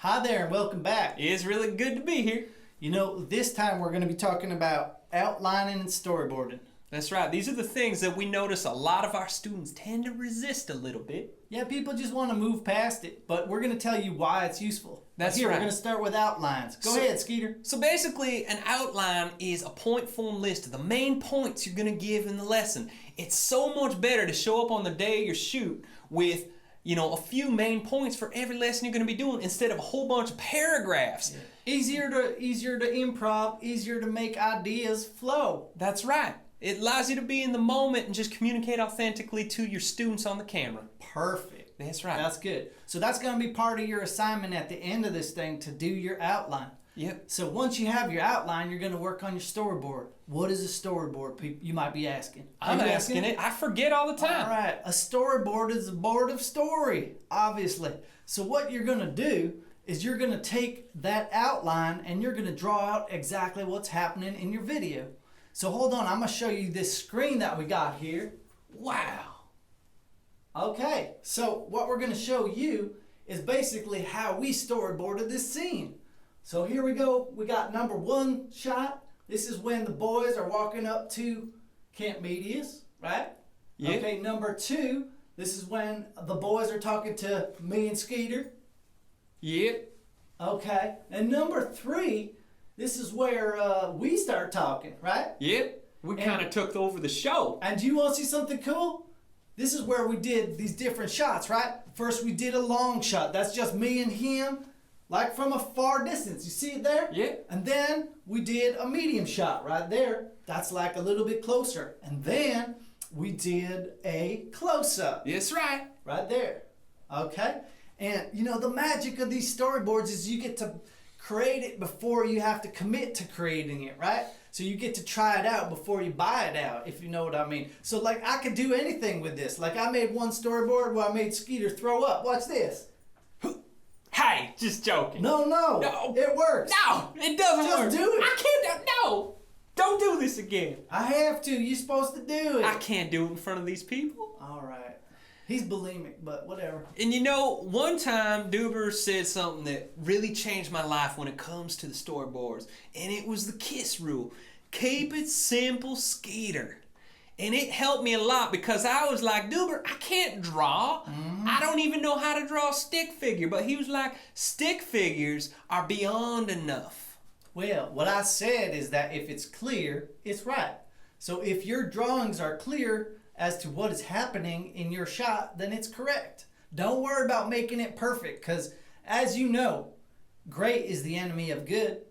Hi there and welcome back. It's really good to be here. You know, this time we're going to be talking about outlining and storyboarding. That's right. These are the things that we notice a lot of our students tend to resist a little bit. Yeah, people just want to move past it, but we're going to tell you why it's useful. That's Here, right. We're going to start with outlines. Go ahead, Skeeter. So basically, an outline is a point form list of the main points you're going to give in the lesson. It's so much better to show up on the day of your shoot with, a few main points for every lesson you're going to be doing instead of a whole bunch of paragraphs. Yeah. Easier to improv, easier to make ideas flow. That's right. It allows you to be in the moment and just communicate authentically to your students on the camera. Perfect. That's right. That's good. So that's going to be part of your assignment at the end of this thing, to do your outline. Yep. So once you have your outline, you're going to work on your storyboard. What is a storyboard? You might be asking. I'm asking it. I forget all the time. All right. A storyboard is a board of story, obviously. So what you're going to do is you're going to take that outline and you're going to draw out exactly what's happening in your video. So hold on. I'm going to show you this screen that we got here. Wow. Okay. So what we're going to show you is basically how we storyboarded this scene. So here we go. We got number one shot. This is when the boys are walking up to Camp Medius, right? Yeah. Okay, number two, this is when the boys are talking to me and Skeeter. Yep. Okay, and number three, this is where we start talking, right? Yep. We kind of took over the show. And do you want to see something cool? This is where we did these different shots, right? First we did a long shot. That's just me and him, like from a far distance. You see it there? Yeah. And then we did a medium shot right there. That's like a little bit closer. And then we did a close-up. That's right. Right there. Okay? And the magic of these storyboards is you get to create it before you have to commit to creating it, right? So you get to try it out before you buy it out, if you know what I mean. So like I could do anything with this. Like I made one storyboard where I made Skeeter throw up. Watch this. Hey, just joking. No. No. It works. No, it doesn't Just work. do it. I can't. No. Don't do this again. I have to. You're supposed to do it. I can't do it in front of these people. All right. He's bulimic, but whatever. And one time Duber said something that really changed my life when it comes to the storyboards. And it was the KISS rule. Keep it simple, Skeeter. And it helped me a lot because I was like, Duber, I can't draw. I don't even know how to draw a stick figure. But he was like, stick figures are beyond enough. Well, what I said is that if it's clear, it's right. So if your drawings are clear as to what is happening in your shot, then it's correct. Don't worry about making it perfect because, as you know, great is the enemy of good,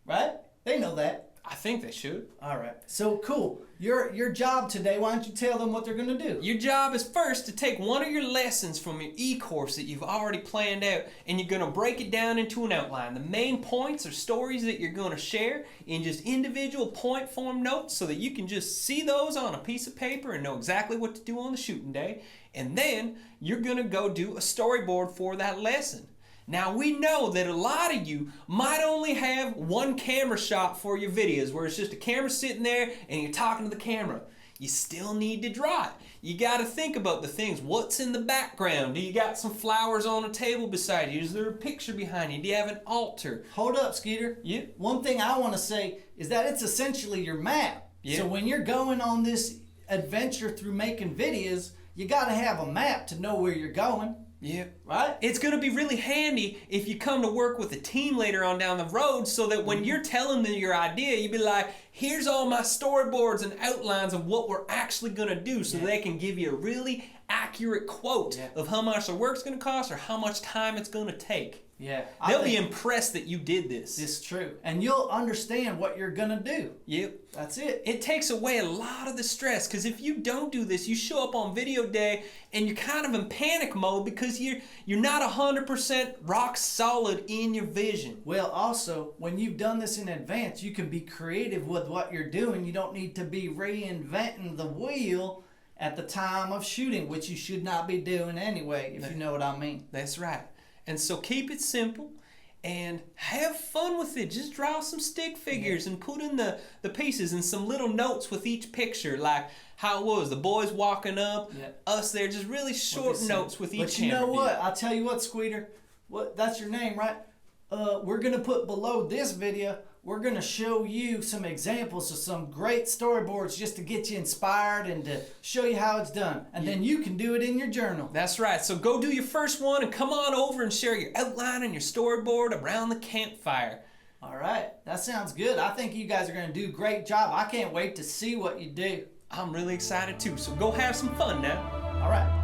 right? They know that. I think they should. All right. So cool. Your job today, why don't you tell them what they're going to do? Your job is first to take one of your lessons from your e-course that you've already planned out, and you're going to break it down into an outline. The main points or stories that you're going to share in just individual point form notes so that you can just see those on a piece of paper and know exactly what to do on the shooting day. And then you're going to go do a storyboard for that lesson. Now we know that a lot of you might only have one camera shot for your videos where it's just a camera sitting there and you're talking to the camera. You still need to draw it. You got to think about the things. What's in the background? Do you got some flowers on a table beside you? Is there a picture behind you? Do you have an altar? Hold up, Skeeter. Yeah. One thing I want to say is that it's essentially your map. Yeah. So when you're going on this adventure through making videos, you got to have a map to know where you're going. Yeah. Right? It's going to be really handy if you come to work with a team later on down the road so that when you're telling them your idea, you'd be like, here's all my storyboards and outlines of what we're actually going to do so they can give you a really accurate quote of how much the work's going to cost or how much time it's going to take. Yeah. They'll be impressed that you did this. It's true. And you'll understand what you're going to do. Yep. That's it. It takes away a lot of the stress because if you don't do this, you show up on video day and you're kind of in panic mode because you're not 100% rock solid in your vision. Well, also, when you've done this in advance, you can be creative with what you're doing. You don't need to be reinventing the wheel at the time of shooting, which you should not be doing anyway, if you know what I mean. That's right. And so keep it simple and have fun with it. Just draw some stick figures and put in the pieces and some little notes with each picture, like how it was, the boys walking up, us there, just really short notes with each But you know camera what? view. I'll tell you what, Squeeter. What? That's your name, right? We're gonna put below this video. We're gonna show you some examples of some great storyboards just to get you inspired and to show you how it's done, and then you can do it in your journal. That's right. So go do your first one and come on over and share your outline and your storyboard around the campfire. All right, that sounds good. I think you guys are gonna do a great job. I can't wait to see what you do. I'm really excited too. So go have some fun now. All right.